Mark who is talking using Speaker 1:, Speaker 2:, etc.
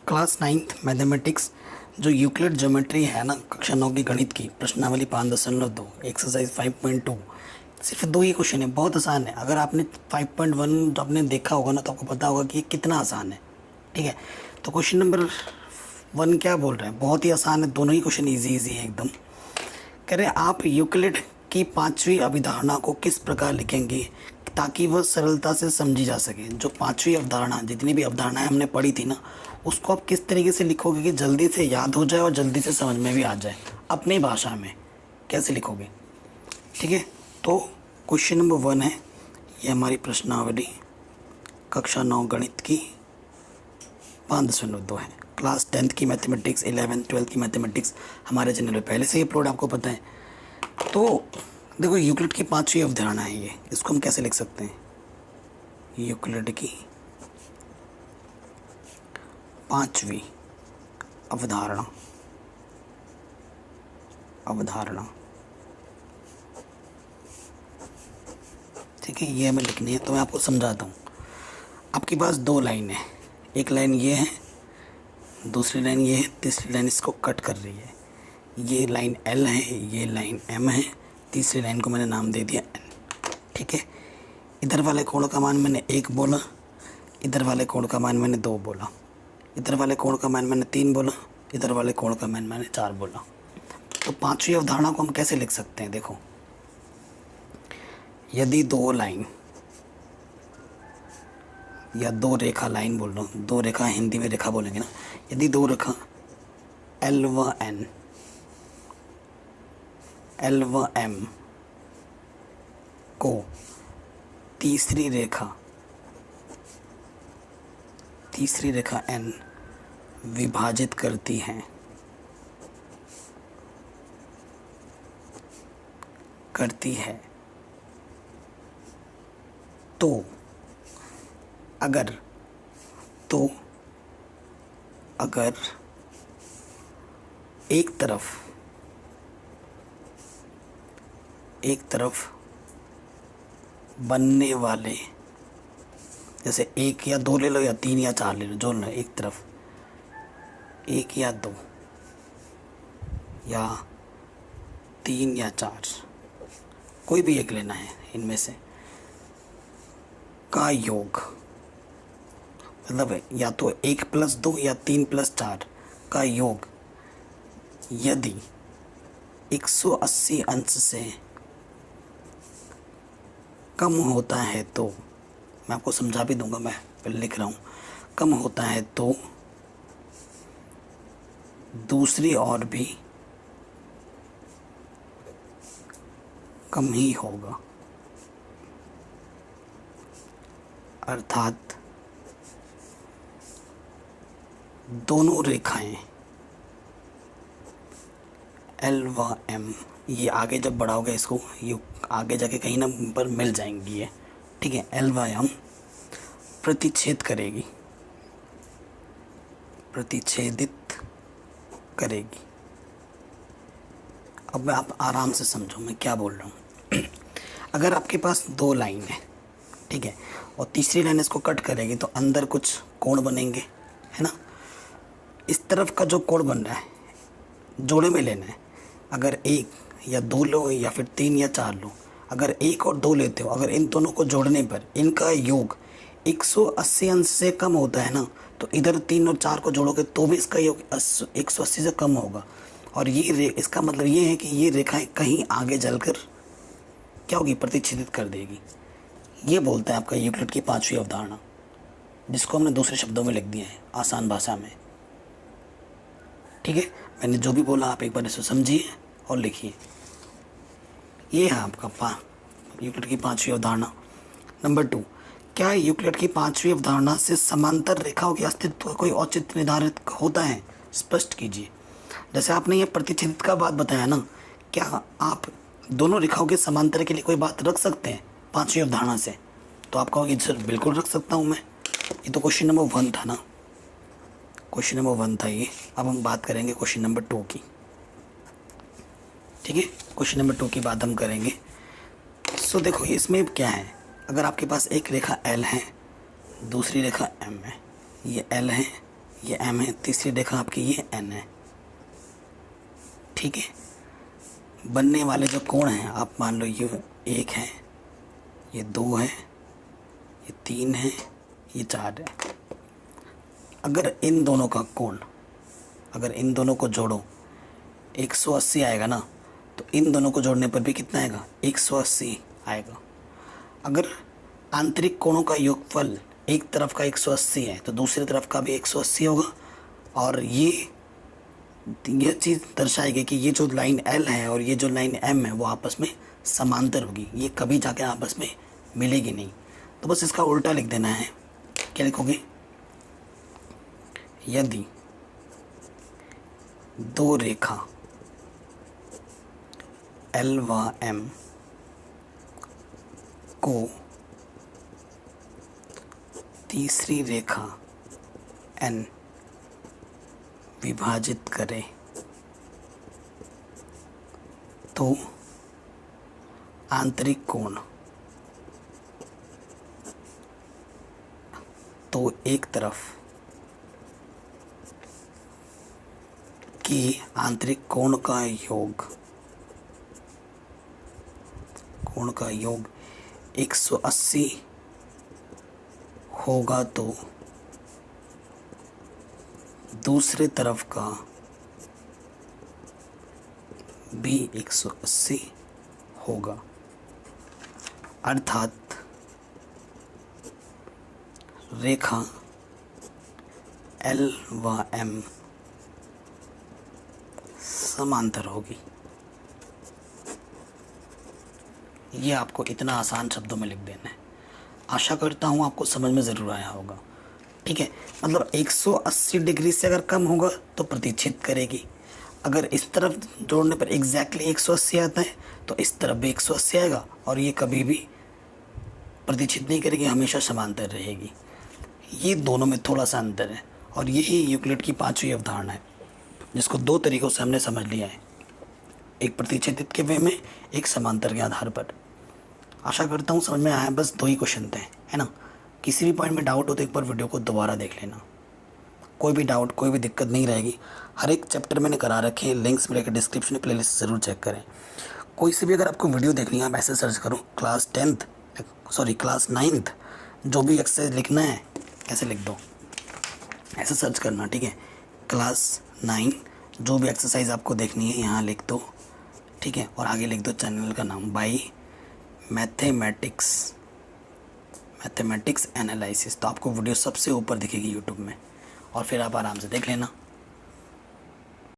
Speaker 1: Class 9th mathematics जो Euclid geometry है ना, कक्षा 9 की गणित की प्रश्नावली 5.2 एक्सरसाइज 5.2। सिर्फ दो ही क्वेश्चन है, बहुत आसान है। अगर आपने 5.1 आपने देखा होगा ना तो आपको पता होगा कि ये कितना आसान है। ठीक है, तो क्वेश्चन नंबर 1 क्या बोल रहे हैं, बहुत ही आसान है, दोनों ही क्वेश्चन इजी है एकदम। कह रहे हैं आप यूक्लिड की 5वीं अवधारणा को किस प्रकार लिखेंगे ताकि वह सरलता से समझी जा सके। जो 5वीं अवधारणा, जितनी भी अवधारणाएं हमने पढ़ी थी ना, उसको आप किस तरीके से लिखोगे कि जल्दी से याद हो जाए और जल्दी से समझ में भी आ जाए, अपनी भाषा में कैसे लिखोगे। ठीक है, तो क्वेश्चन नंबर 1 है, ये हमारी प्रश्नावली कक्षा 9 गणित की 5.2 है। क्लास 10th की मैथमेटिक्स, 11th 12th की मैथमेटिक्स हमारे चैनल पे पहले से ही अपलोड, आपको पता है। तो देखो, यूक्लिड की 5वीं अवधारणा है ये, इसको हम कैसे लिख सकते हैं। यूक्लिड की 5वीं अवधारणा ठीक है, ये हमें लिखनी है। तो मैं आपको समझाता हूँ। आपके पास दो लाइन है, एक लाइन ये है, दूसरी लाइन ये है, तीसरी लाइन इसको कट कर रही है। ये लाइन L है, ये लाइन M है, तीसरी लाइन को मैंने नाम दे दिया N। ठीक है, इधर वाले कोण का मान मैंने 1 बोला, इधर वाले कोण का मान मैंने 2 बोला, इधर वाले कोण का मान मैंने 3 बोला, इधर वाले कोण का मान मैंने 4 बोला। तो 5वीं अवधारणा को हम कैसे लिख सकते हैं। देखो, यदि दो लाइन या दो रेखा, लाइन बोल रहा हूँ, दो रेखा हिंदी में रेखा बोलेंगे ना, यदि दो रेखा L व N, L व M को तीसरी रेखा N विभाजित करती है तो अगर एक तरफ बनने वाले, जैसे 1 या 2 ले लो या 3 या 4 ले लो, जो लो, एक तरफ 1 या 2 या 3 या 4, कोई भी एक लेना है इनमें से, का योग, मतलब या तो 1 + 2 या 3 + 4 का योग यदि 180 अंश से कम होता है तो, मैं आपको समझा भी दूंगा, मैं पहले लिख रहा हूँ, कम होता है तो दूसरी ओर भी कम ही होगा। अर्थात दोनों रेखाएं L व M, ये आगे जब बढ़ाओगे इसको, ये आगे जाके कहीं ना पर मिल जाएंगी ये। ठीक है, L व M प्रतिच्छेदित करेगी। अब मैं, आप आराम से समझो मैं क्या बोल रहा हूँ। अगर आपके पास दो लाइन है, ठीक है, और तीसरी लाइन इसको कट करेगी तो अंदर कुछ कोण बनेंगे, है ना। इस तरफ का जो कोण बन रहा है जोड़े में लेना है। अगर 1 या 2 लो या फिर 3 या 4 लो, अगर 1 और 2 लेते हो, अगर इन दोनों को जोड़ने पर इनका योग 180 अंश से कम होता है ना, तो इधर 3 और 4 को जोड़ोगे तो भी इसका योग 180 से कम होगा। और ये इसका मतलब ये है कि ये रेखाएं कहीं आगे चलकर क्या होगी, प्रतिच्छेदित कर देगी। ये बोलता है आपका यूक्लिड की 5वीं अवधारणा, जिसको हमने दूसरे शब्दों में लिख दिया है आसान भाषा में। ठीक है, मैंने जो भी बोला आप एक बार इसे समझिए और लिखिए। ये है आपका यूक्लिड की 5वीं अवधारणा। नंबर 2, क्या यूक्लिड की 5वीं अवधारणा से समांतर रेखाओं के अस्तित्व का कोई औचित्य निर्धारित होता है, स्पष्ट कीजिए। जैसे आपने ये प्रतिच्छेदित का बात बताया ना, क्या आप दोनों रेखाओं के समांतर के लिए कोई बात रख सकते हैं 5वीं अवधारणा से। तो आप कहोगे सर बिल्कुल रख सकता हूँ मैं, ये तो क्वेश्चन नंबर 1 था ना, क्वेश्चन नंबर 1 था ये। अब हम बात करेंगे क्वेश्चन नंबर 2 की। ठीक है, क्वेश्चन नंबर 2 की बात हम करेंगे। सो देखो, इसमें क्या है, अगर आपके पास एक रेखा L है, दूसरी रेखा M है, ये L है, ये m है, तीसरी रेखा आपकी ये n है, ठीक है। बनने वाले जो कोण हैं आप मान लो ये 1 है, ये 2 है, ये 3 है, ये 4 है। अगर इन दोनों का कोण, अगर इन दोनों को जोड़ो 180 आएगा ना, तो इन दोनों को जोड़ने पर भी कितना आएगा, 180 आएगा। अगर आंतरिक कोणों का योगफल एक तरफ का 180 है तो दूसरी तरफ का भी 180 होगा। और ये चीज़ दर्शाएगी कि ये जो लाइन L है और ये जो लाइन M है वो आपस में समांतर होगी, ये कभी जाकर आपस में मिलेगी नहीं। तो बस इसका उल्टा लिख देना है। क्या लिखोगे, यदि दो रेखा L व M को तीसरी रेखा N विभाजित करे तो आंतरिक कोण, तो एक तरफ की आंतरिक कोण का योग, कोण का योग 180 होगा तो दूसरे तरफ का भी 180 होगा। अर्थात रेखा L व M समांतर होगी। ये आपको इतना आसान शब्दों में लिख देना है। आशा करता हूँ आपको समझ में ज़रूर आया होगा, ठीक है। मतलब 180 डिग्री से अगर कम होगा तो प्रतिच्छेद करेगी। अगर इस तरफ जोड़ने पर एग्जैक्टली 180 आता है तो इस तरफ भी 180 आएगा और ये कभी भी प्रतिच्छेद नहीं करेगी, हमेशा समांतर रहेगी। ये दोनों में थोड़ा सा अंतर है और यही यूक्लिड की 5वीं अवधारणा है, जिसको 2 तरीक़ों से हमने समझ लिया है, एक प्रतिच्छेदित के वे में, एक समांतर के आधार पर। आशा करता हूँ समझ में आया। बस 2 ही क्वेश्चन थे, है ना। किसी भी पॉइंट में डाउट हो तो एक बार वीडियो को दोबारा देख लेना। कोई भी डाउट, कोई भी दिक्कत नहीं रहेगी। हर एक चैप्टर मैंने करा रखे हैं, लिंक्स मिलेगा डिस्क्रिप्शन में, प्लेलिस्ट ज़रूर चेक करें। कोई से भी अगर आपको वीडियो देखनी है आप ऐसे सर्च करो क्लास 9th, जो भी एक्सरसाइज लिखना है ऐसे लिख दो, ऐसे सर्च करना, ठीक है। क्लास 9 जो भी एक्सरसाइज आपको देखनी है यहाँ लिख दो, ठीक है। और आगे लिख दो चैनल का नाम, बाय मैथमेटिक्स एनालिसिस। तो आपको वीडियो सबसे ऊपर दिखेगी यूट्यूब में और फिर आप आराम से देख लेना।